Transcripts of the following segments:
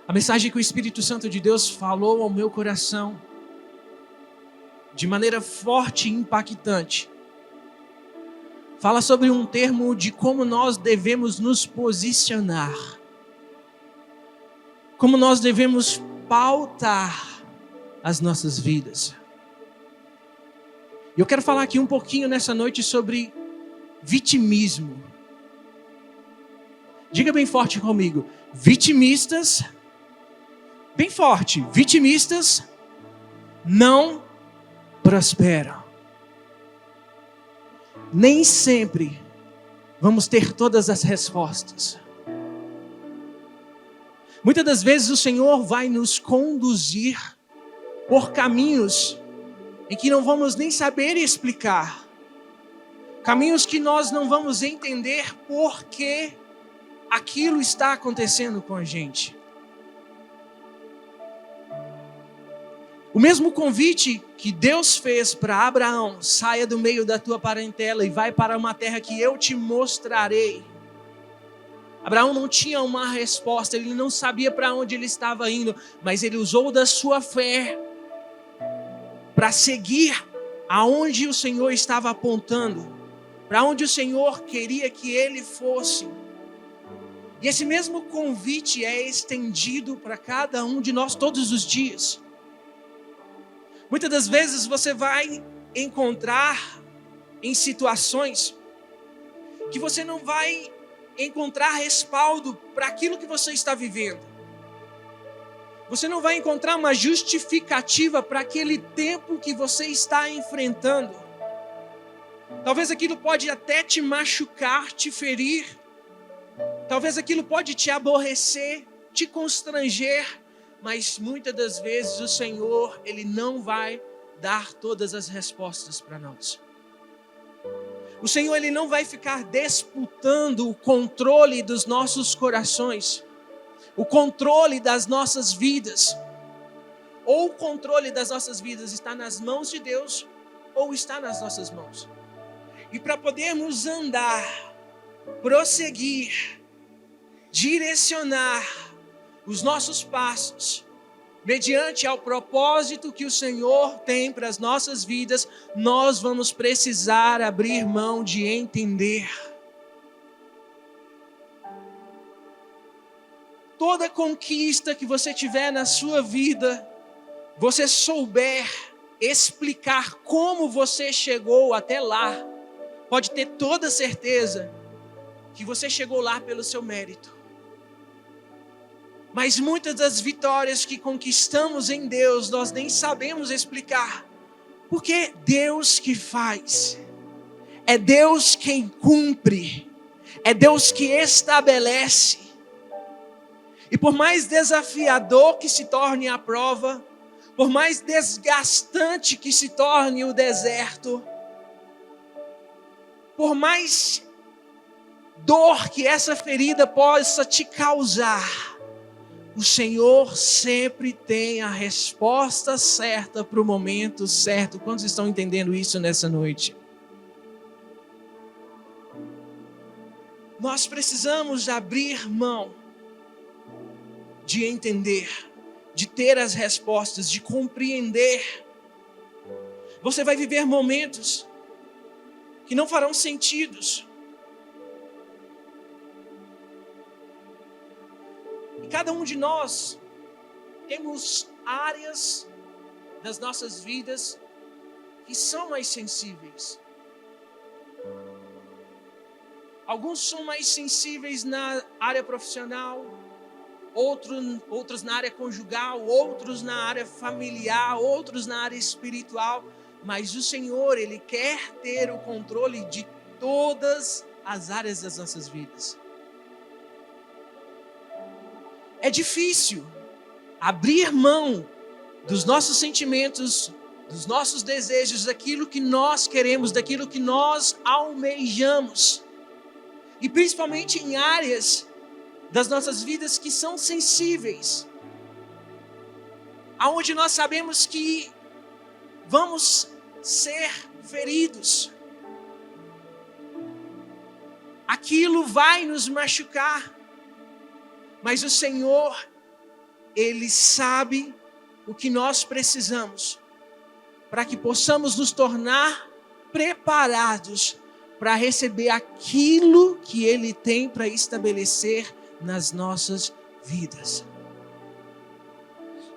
A mensagem que o Espírito Santo de Deus falou ao meu coração, de maneira forte e impactante, fala sobre um termo de como nós devemos nos posicionar, como nós devemos pautar as nossas vidas. E eu quero falar aqui um pouquinho nessa noite sobre vitimismo. Diga bem forte comigo: vitimistas, bem forte, vitimistas não prosperam. Nem sempre vamos ter todas as respostas. Muitas das vezes o Senhor vai nos conduzir por caminhos em que não vamos nem saber explicar. Caminhos que nós não vamos entender por que aquilo está acontecendo com a gente. O mesmo convite que Deus fez para Abraão: saia do meio da tua parentela e vai para uma terra que eu te mostrarei. Abraão não tinha uma resposta, ele não sabia para onde ele estava indo, mas ele usou da sua fé para seguir aonde o Senhor estava apontando, para onde o Senhor queria que ele fosse. E esse mesmo convite é estendido para cada um de nós todos os dias. Muitas das vezes você vai encontrar em situações que você não vai encontrar respaldo para aquilo que você está vivendo. Você não vai encontrar uma justificativa para aquele tempo que você está enfrentando. Talvez aquilo pode até te machucar, te ferir. Talvez aquilo pode te aborrecer, te constranger. Mas muitas das vezes o Senhor, Ele não vai dar todas as respostas para nós. O Senhor, Ele não vai ficar disputando o controle dos nossos corações, o controle das nossas vidas. Ou o controle das nossas vidas está nas mãos de Deus, ou está nas nossas mãos. E para podermos andar, prosseguir, direcionar os nossos passos, mediante ao propósito que o Senhor tem para as nossas vidas, nós vamos precisar abrir mão de entender. Toda conquista que você tiver na sua vida, você souber explicar como você chegou até lá, pode ter toda certeza que você chegou lá pelo seu mérito. Mas muitas das vitórias que conquistamos em Deus, nós nem sabemos explicar. Porque é Deus que faz. É Deus quem cumpre. É Deus que estabelece. E por mais desafiador que se torne a prova, por mais desgastante que se torne o deserto, por mais dor que essa ferida possa te causar, o Senhor sempre tem a resposta certa para o momento certo. Quantos estão entendendo isso nessa noite? Nós precisamos abrir mão de entender, de ter as respostas, de compreender. Você vai viver momentos que não farão sentidos. E cada um de nós temos áreas das nossas vidas que são mais sensíveis. Alguns são mais sensíveis na área profissional, outros na área conjugal, outros na área familiar, outros na área espiritual. Mas o Senhor, Ele quer ter o controle de todas as áreas das nossas vidas. É difícil abrir mão dos nossos sentimentos, dos nossos desejos, daquilo que nós queremos, daquilo que nós almejamos. E principalmente em áreas das nossas vidas que são sensíveis, aonde nós sabemos que vamos ser feridos. Aquilo vai nos machucar, mas o Senhor, Ele sabe o que nós precisamos para que possamos nos tornar preparados para receber aquilo que Ele tem para estabelecer nas nossas vidas.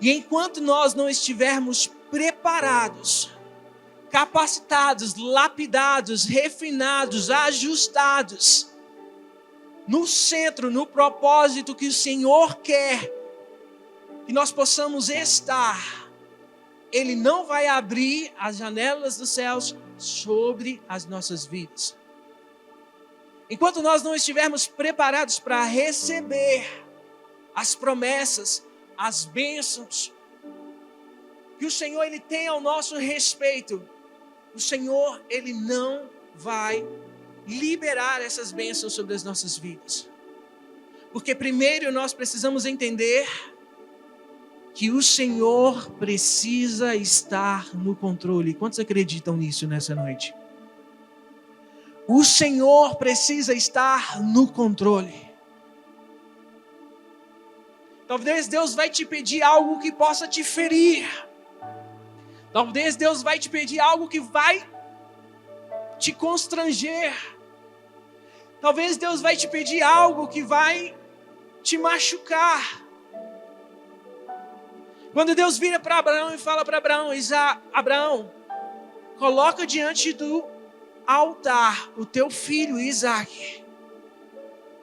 E enquanto nós não estivermos preparados, capacitados, lapidados, refinados, ajustados, no centro, no propósito que o Senhor quer que nós possamos estar, Ele não vai abrir as janelas dos céus sobre as nossas vidas. Enquanto nós não estivermos preparados para receber as promessas, as bênçãos que o Senhor Ele tem ao nosso respeito, o Senhor Ele não vai liberar essas bênçãos sobre as nossas vidas. Porque primeiro nós precisamos entender que o Senhor precisa estar no controle. Quantos acreditam nisso nessa noite? O Senhor precisa estar no controle. Talvez Deus vai te pedir algo que possa te ferir. Talvez Deus vai te pedir algo que vai te constranger. Talvez Deus vai te pedir algo que vai te machucar. Quando Deus vira para Abraão e fala para Abraão: Abraão, coloca diante do altar o teu filho Isaque.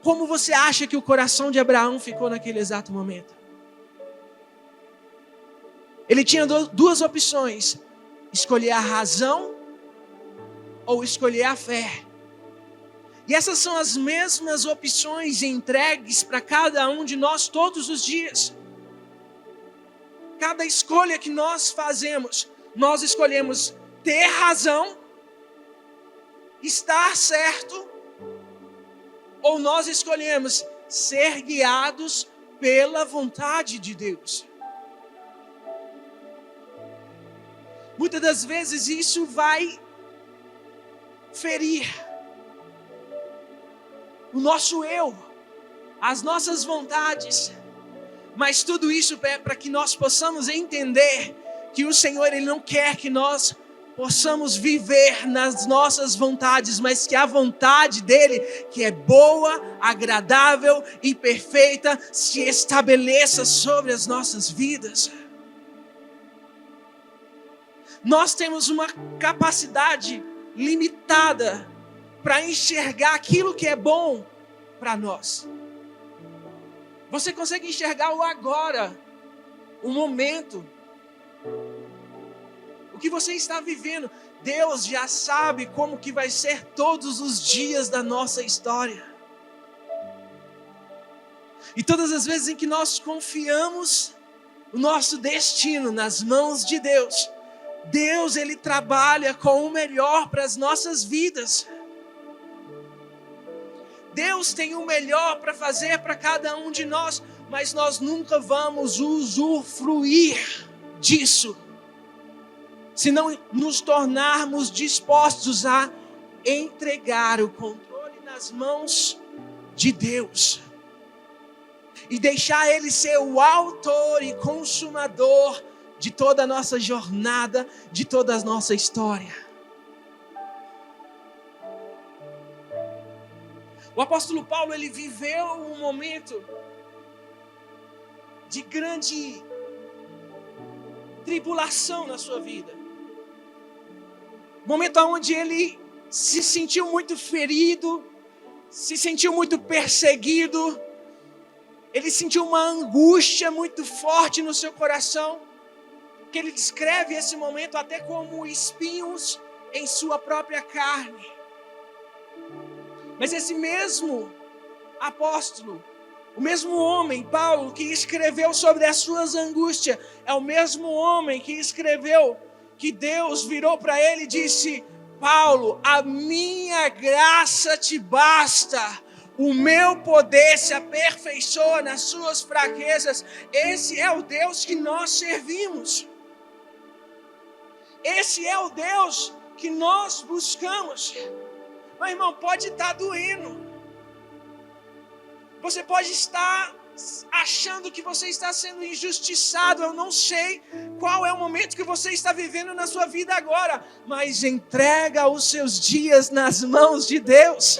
Como você acha que o coração de Abraão ficou naquele exato momento? Ele tinha duas opções: escolher a razão ou escolher a fé. E essas são as mesmas opções entregues para cada um de nós todos os dias. Cada escolha que nós fazemos, nós escolhemos ter razão, estar certo, ou nós escolhemos ser guiados pela vontade de Deus. Muitas das vezes isso vai ferir o nosso eu, as nossas vontades. Mas tudo isso é para que nós possamos entender que o Senhor Ele não quer que nós possamos viver nas nossas vontades, mas que a vontade dEle, que é boa, agradável e perfeita, se estabeleça sobre as nossas vidas. Nós temos uma capacidade limitada para enxergar aquilo que é bom para nós. Você consegue enxergar o agora, o momento, o que você está vivendo. Deus já sabe como que vai ser todos os dias da nossa história. E todas as vezes em que nós confiamos o nosso destino nas mãos de Deus, Deus Ele trabalha com o melhor para as nossas vidas. Deus tem o melhor para fazer para cada um de nós, mas nós nunca vamos usufruir disso se não nos tornarmos dispostos a entregar o controle nas mãos de Deus e deixar Ele ser o autor e consumador de toda a nossa jornada, de toda a nossa história. O apóstolo Paulo, ele viveu um momento de grande tribulação na sua vida. Um momento onde ele se sentiu muito ferido, se sentiu muito perseguido. Ele sentiu uma angústia muito forte no seu coração, que ele descreve esse momento até como espinhos em sua própria carne. Mas esse mesmo apóstolo, o mesmo homem, Paulo, que escreveu sobre as suas angústias, é o mesmo homem que escreveu que Deus virou para ele e disse: Paulo, a minha graça te basta, o meu poder se aperfeiçoa nas suas fraquezas. Esse é o Deus que nós servimos. Esse é o Deus que nós buscamos. Mas irmão, pode estar doendo. Você pode estar achando que você está sendo injustiçado. Eu não sei qual é o momento que você está vivendo na sua vida agora, mas entrega os seus dias nas mãos de Deus.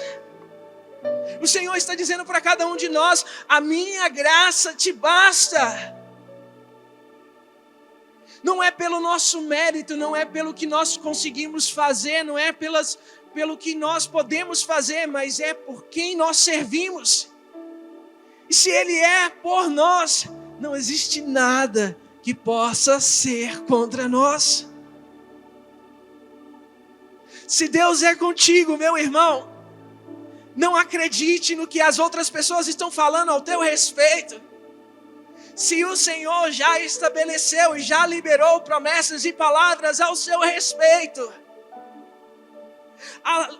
O Senhor está dizendo para cada um de nós: a minha graça te basta. Não é pelo nosso mérito, não é pelo que nós conseguimos fazer, não é pelo que nós podemos fazer, mas é por quem nós servimos. E se Ele é por nós, não existe nada que possa ser contra nós. Se Deus é contigo, meu irmão, não acredite no que as outras pessoas estão falando ao teu respeito. Se o Senhor já estabeleceu e já liberou promessas e palavras ao seu respeito,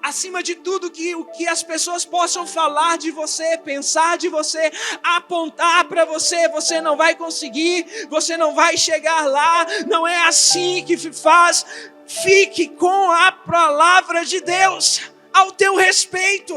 acima de tudo o que as pessoas possam falar de você, pensar de você, apontar para você, você não vai conseguir, você não vai chegar lá, não é assim que faz. Fique com a palavra de Deus ao teu respeito.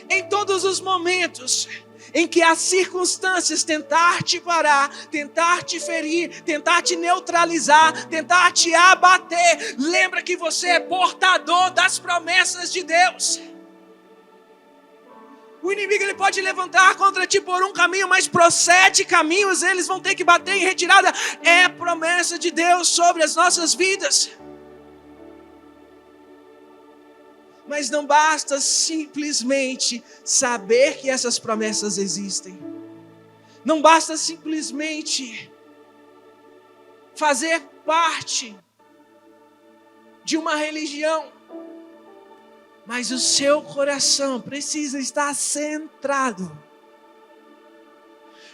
Em todos os momentos em que as circunstâncias tentar te parar, tentar te ferir, tentar te neutralizar, tentar te abater, lembra que você é portador das promessas de Deus. O inimigo ele pode levantar contra ti por um caminho, mas por 7 caminhos eles vão ter que bater em retirada. É a promessa de Deus sobre as nossas vidas. Mas não basta simplesmente saber que essas promessas existem. Não basta simplesmente fazer parte de uma religião. Mas o seu coração precisa estar centrado.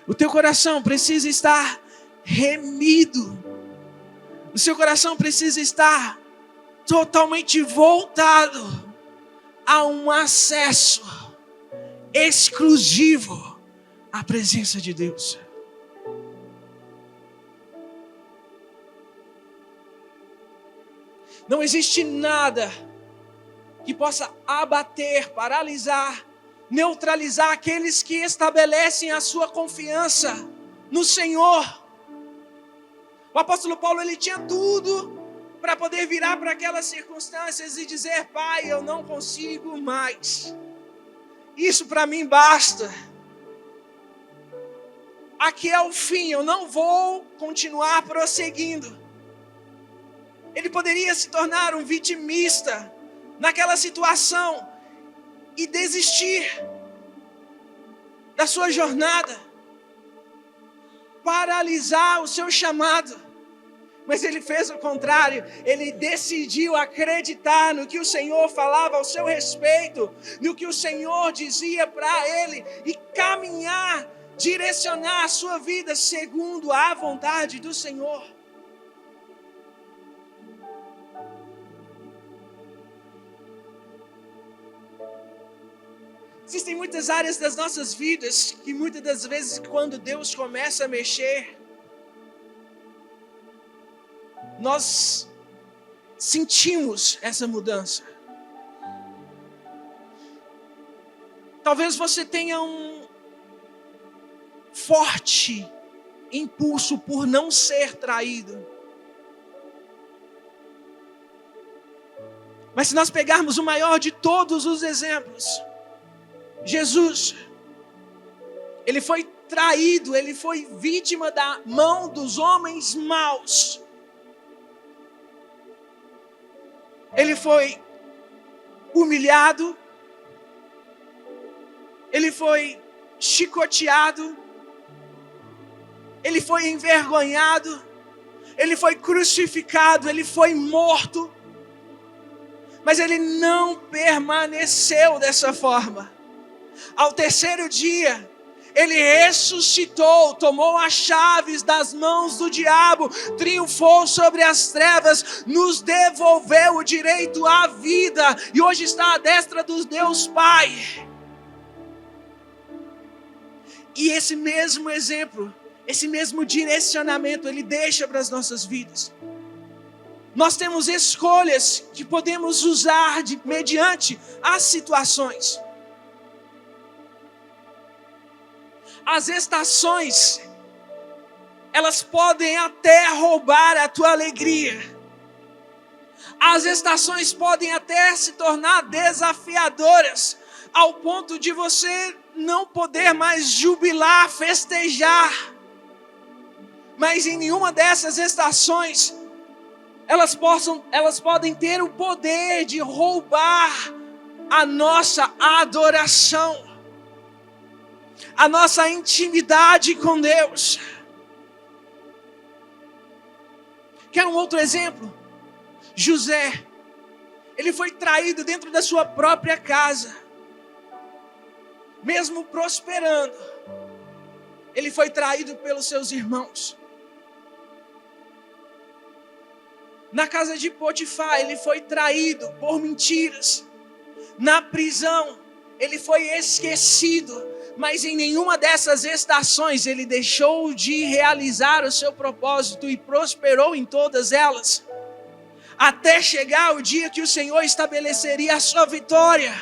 O teu coração precisa estar remido. O seu coração precisa estar totalmente voltado a um acesso exclusivo à presença de Deus. Não existe nada que possa abater, paralisar, neutralizar aqueles que estabelecem a sua confiança no Senhor. O apóstolo Paulo, ele tinha tudo para poder virar para aquelas circunstâncias e dizer: Pai, eu não consigo mais. Isso para mim basta. Aqui é o fim, eu não vou continuar prosseguindo. Ele poderia se tornar um vitimista naquela situação e desistir da sua jornada, paralisar o seu chamado. Mas ele fez o contrário, ele decidiu acreditar no que o Senhor falava ao seu respeito, no que o Senhor dizia para ele, e caminhar, direcionar a sua vida segundo a vontade do Senhor. Existem muitas áreas das nossas vidas que muitas das vezes, quando Deus começa a mexer, nós sentimos essa mudança. Talvez você tenha um forte impulso por não ser traído. Mas se nós pegarmos o maior de todos os exemplos, Jesus, ele foi traído, ele foi vítima da mão dos homens maus. Ele foi humilhado, ele foi chicoteado, ele foi envergonhado, ele foi crucificado, ele foi morto. Mas ele não permaneceu dessa forma. Ao 3º dia, ele ressuscitou, tomou as chaves das mãos do diabo, triunfou sobre as trevas, nos devolveu o direito à vida e hoje está à destra do Deus Pai. E esse mesmo exemplo, esse mesmo direcionamento, ele deixa para as nossas vidas. Nós temos escolhas que podemos usar mediante as situações. As estações, elas podem até roubar a tua alegria. As estações podem até se tornar desafiadoras, ao ponto de você não poder mais jubilar, festejar. Mas em nenhuma dessas estações, elas podem ter o poder de roubar a nossa adoração, a nossa intimidade com Deus. Quer um outro exemplo? José, ele foi traído dentro da sua própria casa. Mesmo prosperando, ele foi traído pelos seus irmãos. Na casa de Potifar, ele foi traído por mentiras. Na prisão, ele foi esquecido. Mas em nenhuma dessas estações ele deixou de realizar o seu propósito e prosperou em todas elas, até chegar o dia que o Senhor estabeleceria a sua vitória.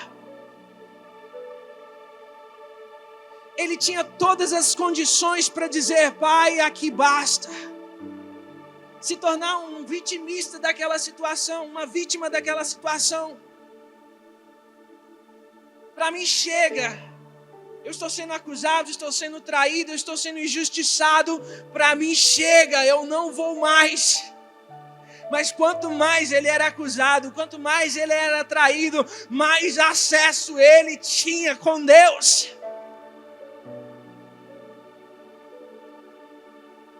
Ele tinha todas as condições para dizer: Pai, aqui basta. Se tornar um vitimista daquela situação, uma vítima daquela situação. Para mim chega. Eu estou sendo acusado, estou sendo traído, eu estou sendo injustiçado. Para mim chega, eu não vou mais. Mas quanto mais ele era acusado, quanto mais ele era traído, mais acesso ele tinha com Deus.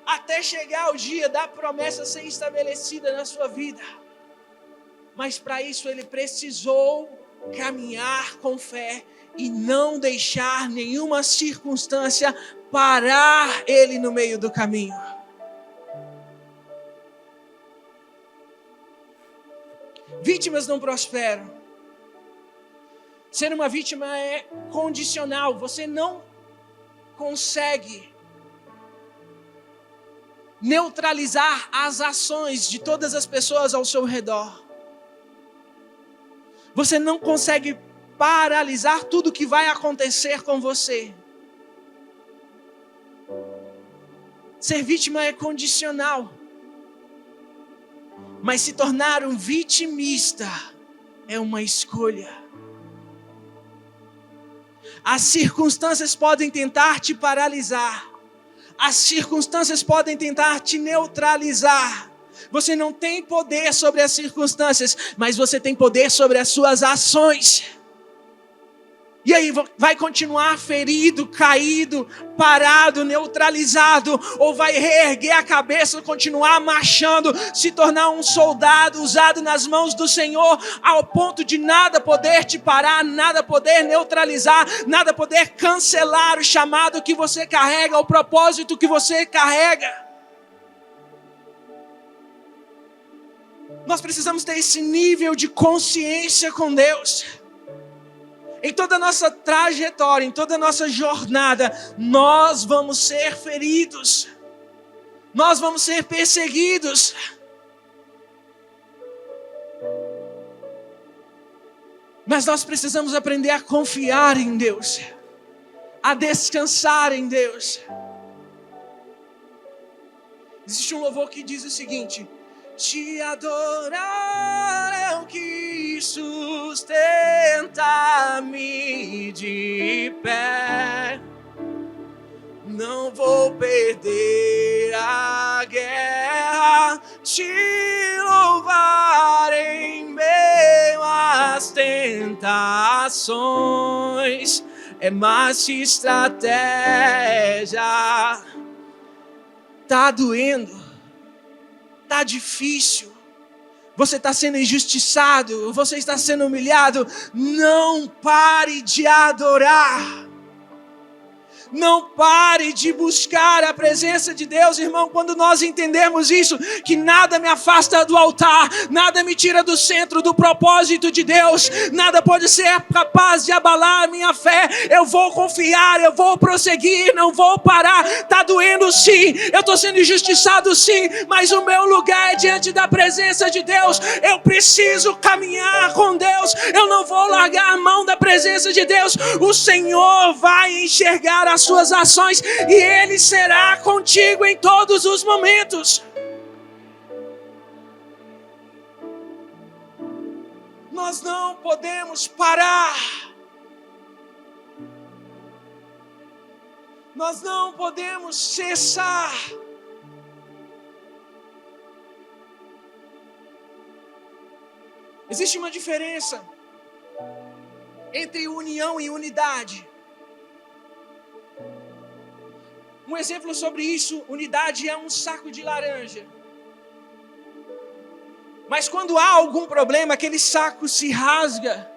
Até chegar o dia da promessa ser estabelecida na sua vida. Mas para isso ele precisou caminhar com fé e não deixar nenhuma circunstância parar ele no meio do caminho. Vítimas não prosperam. Ser uma vítima é condicional. Você não consegue neutralizar as ações de todas as pessoas ao seu redor. Você não consegue paralisar tudo que vai acontecer com você. Ser vítima é condicional. Mas se tornar um vitimista é uma escolha. As circunstâncias podem tentar te paralisar. As circunstâncias podem tentar te neutralizar. Você não tem poder sobre as circunstâncias, mas você tem poder sobre as suas ações. E aí vai continuar ferido, caído, parado, neutralizado, ou vai reerguer a cabeça, continuar marchando, se tornar um soldado usado nas mãos do Senhor, ao ponto de nada poder te parar, nada poder neutralizar, nada poder cancelar o chamado que você carrega, o propósito que você carrega. Nós precisamos ter esse nível de consciência com Deus. Em toda a nossa trajetória, em toda a nossa jornada, nós vamos ser feridos. Nós vamos ser perseguidos. Mas nós precisamos aprender a confiar em Deus, a descansar em Deus. Existe um louvor que diz o seguinte: te adorar é o que sustenta-me de pé. Não vou perder a guerra, te louvar em meio às tentações. É mais que estratégia. Tá doendo. Está difícil, você está sendo injustiçado, você está sendo humilhado, não pare de adorar. Não pare de buscar a presença de Deus, irmão. Quando nós entendermos isso, que nada me afasta do altar, nada me tira do centro do propósito de Deus, nada pode ser capaz de abalar a minha fé. Eu vou confiar, eu vou prosseguir, não vou parar. Está doendo sim, eu estou sendo injustiçado sim, mas o meu lugar é diante da presença de Deus. Eu preciso caminhar com Deus, eu não vou largar a mão da presença de Deus. O Senhor vai enxergar as suas ações e Ele será contigo em todos os momentos. Nós não podemos parar. Nós não podemos cessar. Existe uma diferença entre união e unidade. Um exemplo sobre isso: unidade é um saco de laranja. Mas quando há algum problema, aquele saco se rasga.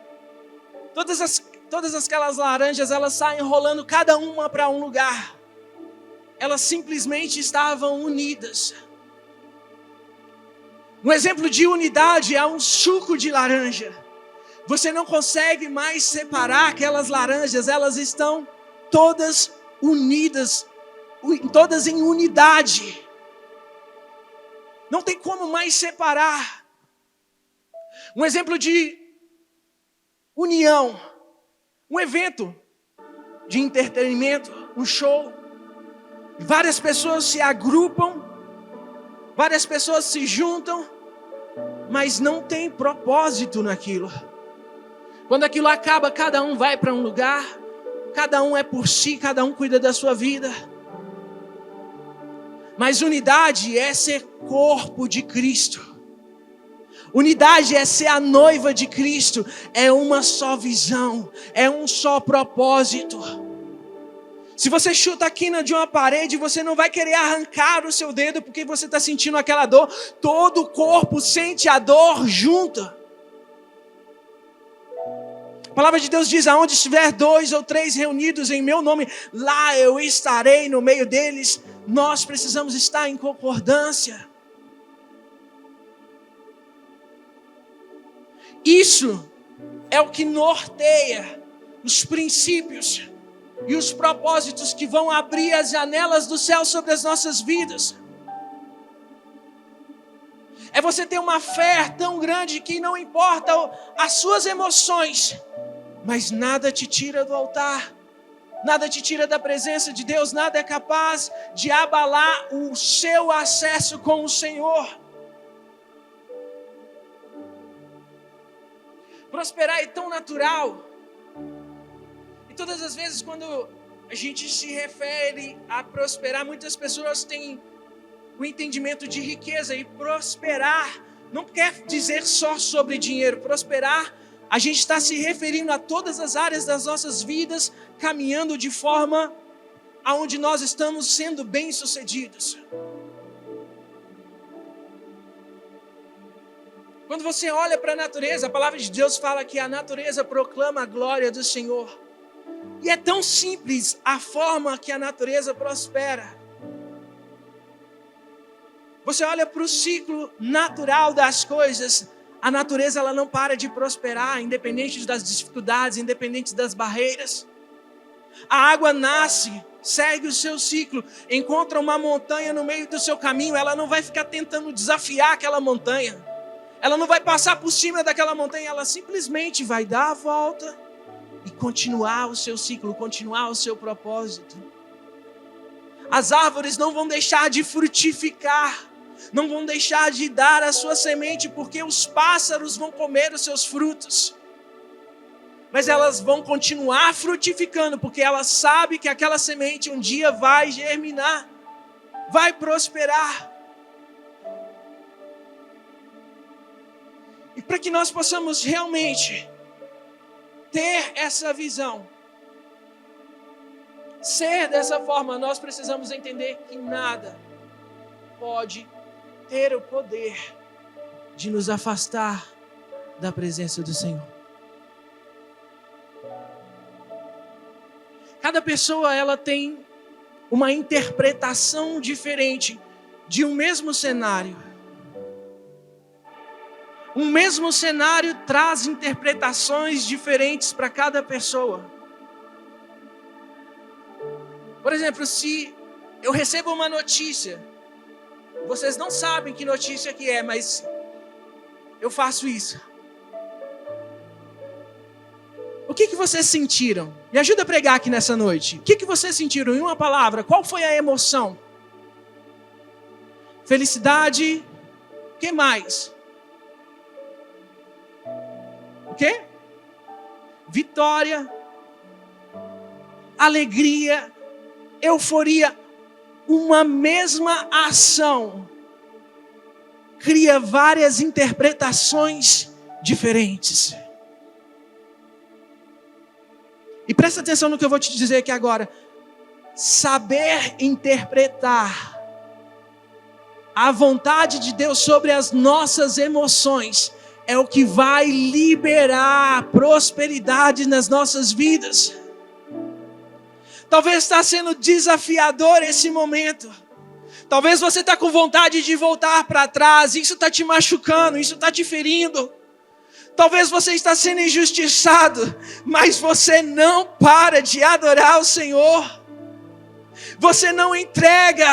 Todas aquelas laranjas, elas saem rolando cada uma para um lugar. Elas simplesmente estavam unidas. Um exemplo de unidade é um suco de laranja. Você não consegue mais separar aquelas laranjas, elas estão todas unidas, todas em unidade. Não tem como mais separar. Um exemplo de união, um evento de entretenimento, um show. Várias pessoas se agrupam, várias pessoas se juntam, mas não tem propósito naquilo. Quando aquilo acaba, cada um vai para um lugar, cada um é por si, cada um cuida da sua vida. Mas unidade é ser corpo de Cristo. Unidade é ser a noiva de Cristo. É uma só visão, é um só propósito. Se você chuta a quina de uma parede, você não vai querer arrancar o seu dedo porque você está sentindo aquela dor. Todo o corpo sente a dor junto. A palavra de Deus diz: aonde estiver 2 ou 3 reunidos em meu nome, lá eu estarei no meio deles. Nós precisamos estar em concordância. Isso é o que norteia os princípios e os propósitos que vão abrir as janelas do céu sobre as nossas vidas. É você ter uma fé tão grande que não importa as suas emoções, mas nada te tira do altar, nada te tira da presença de Deus, nada é capaz de abalar o seu acesso com o Senhor. Prosperar é tão natural. E todas as vezes quando a gente se refere a prosperar, muitas pessoas têm o entendimento de riqueza. E prosperar não quer dizer só sobre dinheiro. Prosperar, a gente está se referindo a todas as áreas das nossas vidas, caminhando de forma aonde nós estamos sendo bem-sucedidos. Quando você olha para a natureza, a palavra de Deus fala que a natureza proclama a glória do Senhor. E é tão simples a forma que a natureza prospera. Você olha para o ciclo natural das coisas, a natureza ela não para de prosperar, independente das dificuldades, independente das barreiras. A água nasce, segue o seu ciclo, encontra uma montanha no meio do seu caminho, ela não vai ficar tentando desafiar aquela montanha. Ela não vai passar por cima daquela montanha, ela simplesmente vai dar a volta e continuar o seu ciclo, continuar o seu propósito. As árvores não vão deixar de frutificar, não vão deixar de dar a sua semente, porque os pássaros vão comer os seus frutos. Mas elas vão continuar frutificando, porque elas sabem que aquela semente um dia vai germinar, vai prosperar. E para que nós possamos realmente ter essa visão, ser dessa forma, nós precisamos entender que nada pode ter o poder de nos afastar da presença do Senhor. Cada pessoa ela tem uma interpretação diferente de um mesmo cenário. Um mesmo cenário traz interpretações diferentes para cada pessoa. Por exemplo, se eu recebo uma notícia, vocês não sabem que notícia que é, mas eu faço isso. O que vocês sentiram? Me ajuda a pregar aqui nessa noite. O que vocês sentiram em uma palavra? Qual foi a emoção? Felicidade. O que mais? O quê? Vitória. Alegria. Euforia. Uma mesma ação cria várias interpretações diferentes. E presta atenção no que eu vou te dizer aqui agora. Saber interpretar a vontade de Deus sobre as nossas emoções é o que vai liberar prosperidade nas nossas vidas. Talvez está sendo desafiador esse momento. Talvez você está com vontade de voltar para trás. Isso está te machucando, isso está te ferindo. Talvez você está sendo injustiçado, mas você não para de adorar o Senhor. Você não entrega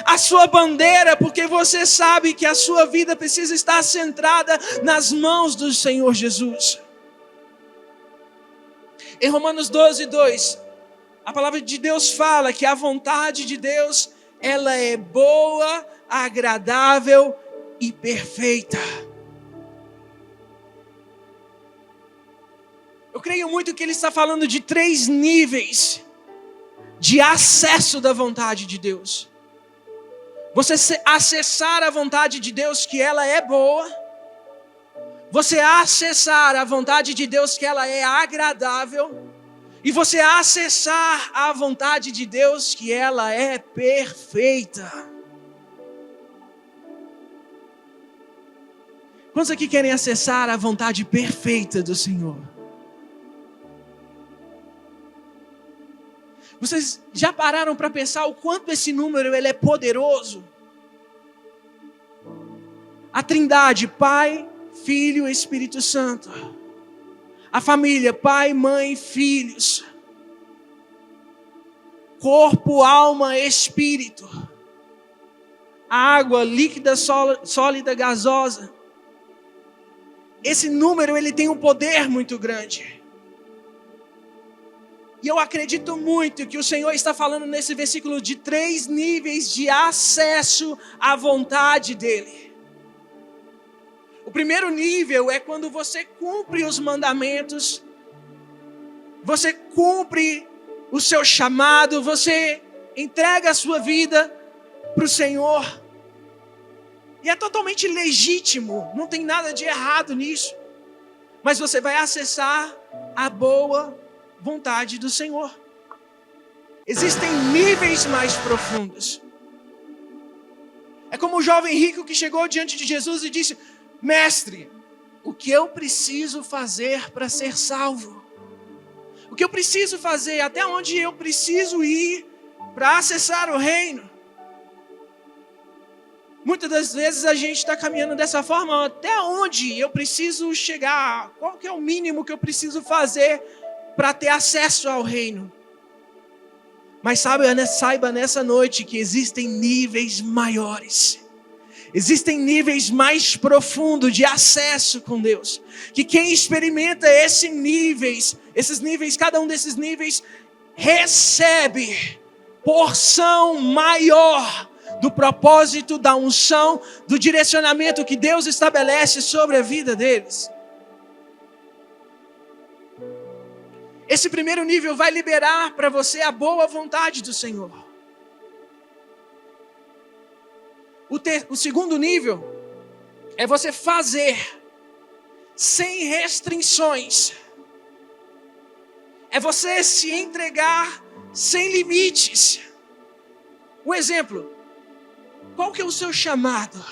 a sua bandeira, porque você sabe que a sua vida precisa estar centrada nas mãos do Senhor Jesus. Em Romanos 12:2, a palavra de Deus fala que a vontade de Deus, ela é boa, agradável e perfeita. Eu creio muito que ele está falando de 3 níveis de acesso da vontade de Deus. Você acessar a vontade de Deus, que ela é boa. Você acessar a vontade de Deus, que ela é agradável. E você acessar a vontade de Deus, que ela é perfeita. Quantos aqui querem acessar a vontade perfeita do Senhor? Vocês já pararam para pensar o quanto esse número ele é poderoso? A Trindade, Pai, Filho e Espírito Santo. A família, pai, mãe, filhos. Corpo, alma, espírito. A água líquida, sólida, gasosa. Esse número ele tem um poder muito grande. E eu acredito muito que o Senhor está falando nesse versículo de 3 níveis de acesso à vontade dEle. O primeiro nível é quando você cumpre os mandamentos, você cumpre o seu chamado, você entrega a sua vida para o Senhor. E é totalmente legítimo, não tem nada de errado nisso. Mas você vai acessar a boa vontade do Senhor. Existem níveis mais profundos. É como o jovem rico que chegou diante de Jesus e disse: Mestre, o que eu preciso fazer para ser salvo? O que eu preciso fazer? Até onde eu preciso ir para acessar o reino? Muitas das vezes a gente está caminhando dessa forma. Até onde eu preciso chegar? Qual que é o mínimo que eu preciso fazer para ter acesso ao reino? Mas saiba nessa noite que existem níveis maiores. Existem níveis mais profundos de acesso com Deus. Que quem experimenta esses níveis, cada um desses níveis, recebe porção maior do propósito, da unção, do direcionamento que Deus estabelece sobre a vida deles. Esse primeiro nível vai liberar para você a boa vontade do Senhor. O segundo nível é você fazer sem restrições. É você se entregar sem limites. Um exemplo, qual que é o seu chamado?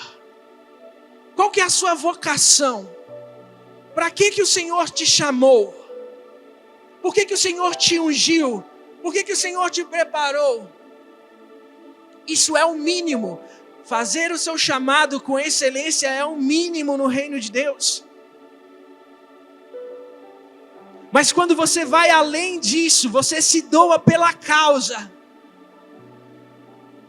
Qual que é a sua vocação? Para que o Senhor te chamou? Por que o Senhor te ungiu? Por que o Senhor te preparou? Isso é o mínimo. Fazer o seu chamado com excelência é o mínimo no reino de Deus. Mas quando você vai além disso, você se doa pela causa.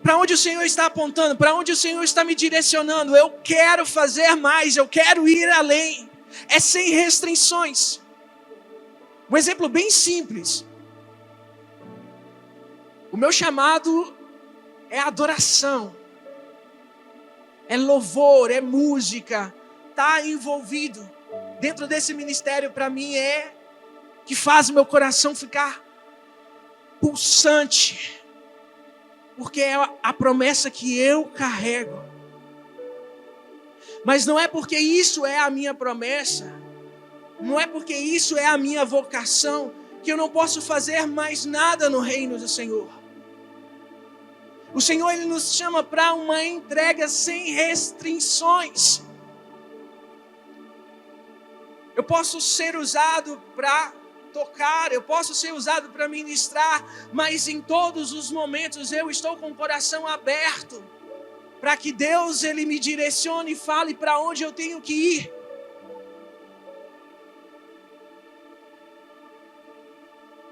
Para onde o Senhor está apontando? Para onde o Senhor está me direcionando? Eu quero fazer mais, eu quero ir além. É sem restrições. Um exemplo bem simples. O meu chamado é adoração, é louvor, é música. Estar envolvido dentro desse ministério, para mim, é que faz meu coração ficar pulsante, porque é a promessa que eu carrego. Mas não é porque isso é a minha promessa, não é porque isso é a minha vocação, que eu não posso fazer mais nada no reino do Senhor. O Senhor, Ele nos chama para uma entrega sem restrições. Eu posso ser usado para tocar, eu posso ser usado para ministrar, mas em todos os momentos eu estou com o coração aberto para que Deus, Ele me direcione e fale para onde eu tenho que ir.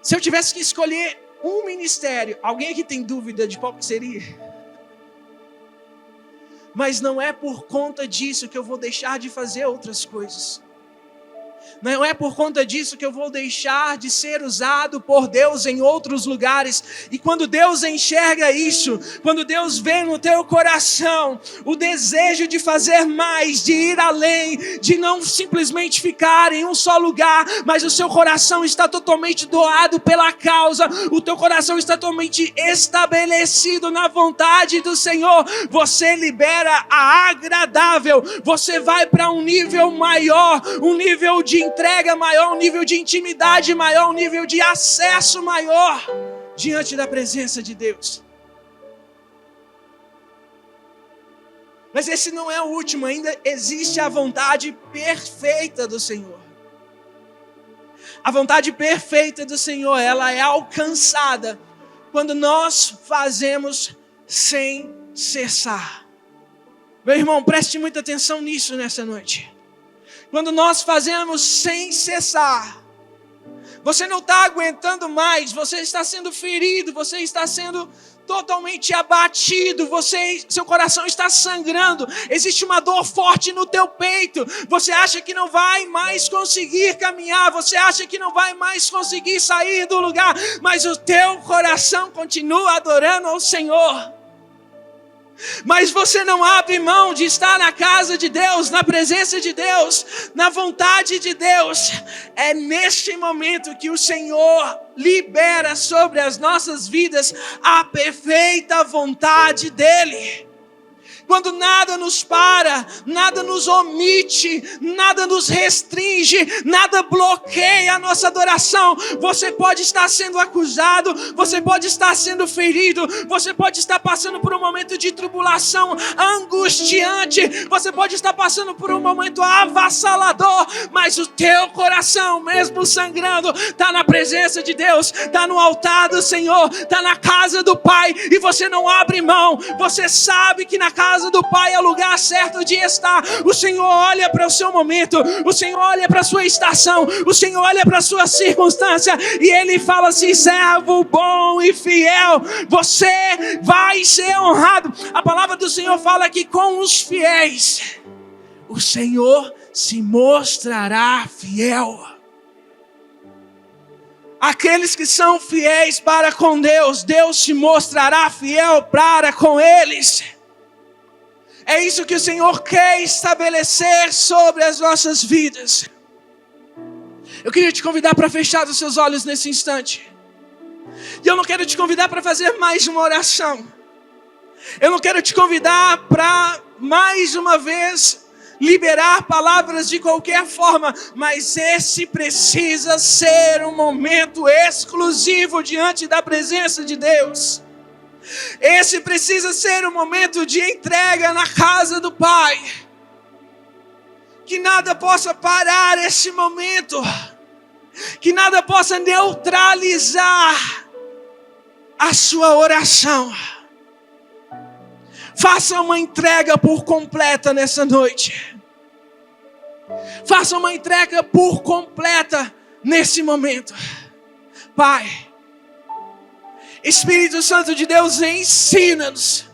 Se eu tivesse que escolher um ministério, alguém aqui tem dúvida de qual que seria? Mas não é por conta disso que eu vou deixar de fazer outras coisas. Não é por conta disso que eu vou deixar de ser usado por Deus em outros lugares. E quando Deus enxerga isso, quando Deus vê no teu coração o desejo de fazer mais, de ir além, de não simplesmente ficar em um só lugar, mas o seu coração está totalmente doado pela causa, o teu coração está totalmente estabelecido na vontade do Senhor, você libera a agradável, você vai para um nível maior, um nível de entrega maior, um nível de intimidade maior, um nível de acesso maior diante da presença de Deus. Mas esse não é o último, ainda existe a vontade perfeita do Senhor. A vontade perfeita do Senhor, ela é alcançada quando nós fazemos sem cessar. Meu irmão, preste muita atenção nisso nessa noite. Quando nós fazemos sem cessar, você não está aguentando mais, você está sendo ferido, você está sendo totalmente abatido, seu coração está sangrando, existe uma dor forte no teu peito, você acha que não vai mais conseguir caminhar, você acha que não vai mais conseguir sair do lugar, mas o teu coração continua adorando ao Senhor. Mas você não abre mão de estar na casa de Deus, na presença de Deus, na vontade de Deus. É neste momento que o Senhor libera sobre as nossas vidas a perfeita vontade dEle. Quando nada nos para, nada nos omite, nada nos restringe, nada bloqueia a nossa adoração. Você pode estar sendo acusado, você pode estar sendo ferido, você pode estar passando por um momento de tribulação angustiante, você pode estar passando por um momento avassalador, mas o teu coração, mesmo sangrando, está na presença de Deus, está no altar do Senhor, está na casa do Pai, e você não abre mão. Você sabe que na casa do Pai é o lugar certo de estar. O Senhor olha para o seu momento, o Senhor olha para a sua estação, o Senhor olha para a sua circunstância e Ele fala assim: servo bom e fiel, você vai ser honrado. A palavra do Senhor fala que com os fiéis o Senhor se mostrará fiel. Aqueles que são fiéis para com Deus, Deus se mostrará fiel para com eles. É isso que o Senhor quer estabelecer sobre as nossas vidas. Eu queria te convidar para fechar os seus olhos nesse instante. E eu não quero te convidar para fazer mais uma oração. Eu não quero te convidar para, mais uma vez, liberar palavras de qualquer forma. Mas esse precisa ser um momento exclusivo diante da presença de Deus. Esse precisa ser um momento de entrega na casa do Pai. Que nada possa parar esse momento. Que nada possa neutralizar a sua oração. Faça uma entrega por completa nessa noite. Faça uma entrega por completa nesse momento. Pai, Espírito Santo de Deus, ensina-nos.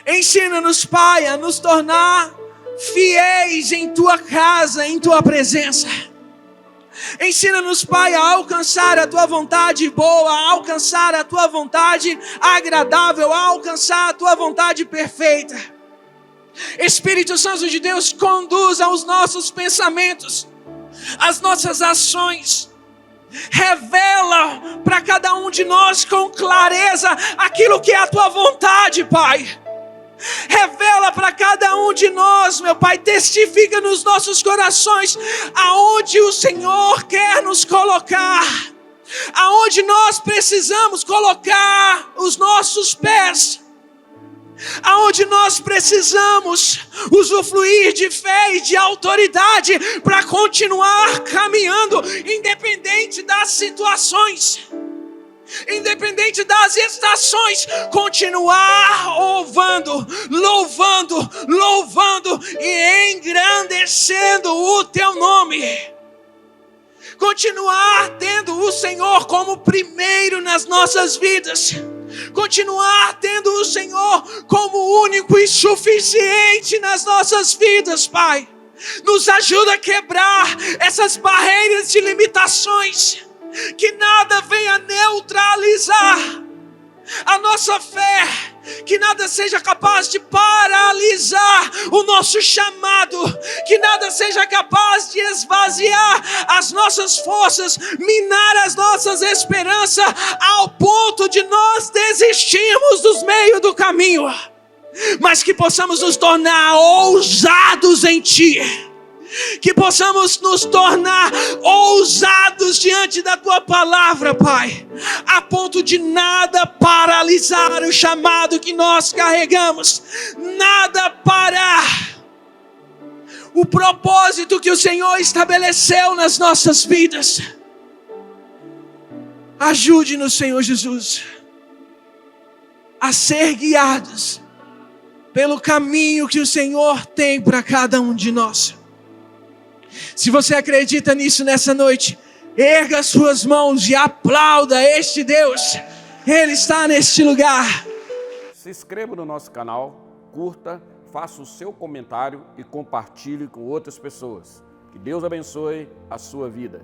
Ensina-nos, Pai, a nos tornar fiéis em Tua casa, em Tua presença. Ensina-nos, Pai, a alcançar a Tua vontade boa, a alcançar a Tua vontade agradável, a alcançar a Tua vontade perfeita. Espírito Santo de Deus, conduza os nossos pensamentos, as nossas ações. Revela para cada um de nós com clareza aquilo que é a Tua vontade, Pai. Revela para cada um de nós, meu Pai, testifica nos nossos corações aonde o Senhor quer nos colocar, aonde nós precisamos colocar os nossos pés, aonde nós precisamos usufruir de fé e de autoridade para continuar caminhando, independente das situações, independente das estações, continuar louvando e engrandecendo o Teu nome. Continuar tendo o Senhor como primeiro nas nossas vidas. Continuar tendo o Senhor como único e suficiente nas nossas vidas, Pai. Nos ajuda a quebrar essas barreiras de limitações, que nada venha neutralizar a nossa fé, que nada seja capaz de paralisar o nosso chamado, que nada seja capaz de esvaziar as nossas forças, minar as nossas esperanças, ao ponto de nós desistirmos dos meios do caminho, mas que possamos nos tornar ousados em Ti. Que possamos nos tornar ousados diante da Tua palavra, Pai, a ponto de nada paralisar o chamado que nós carregamos, nada parar o propósito que o Senhor estabeleceu nas nossas vidas. Ajude-nos, Senhor Jesus, a ser guiados pelo caminho que o Senhor tem para cada um de nós. Se você acredita nisso nessa noite, erga as suas mãos e aplauda este Deus. Ele está neste lugar. Se inscreva no nosso canal, curta, faça o seu comentário e compartilhe com outras pessoas. Que Deus abençoe a sua vida.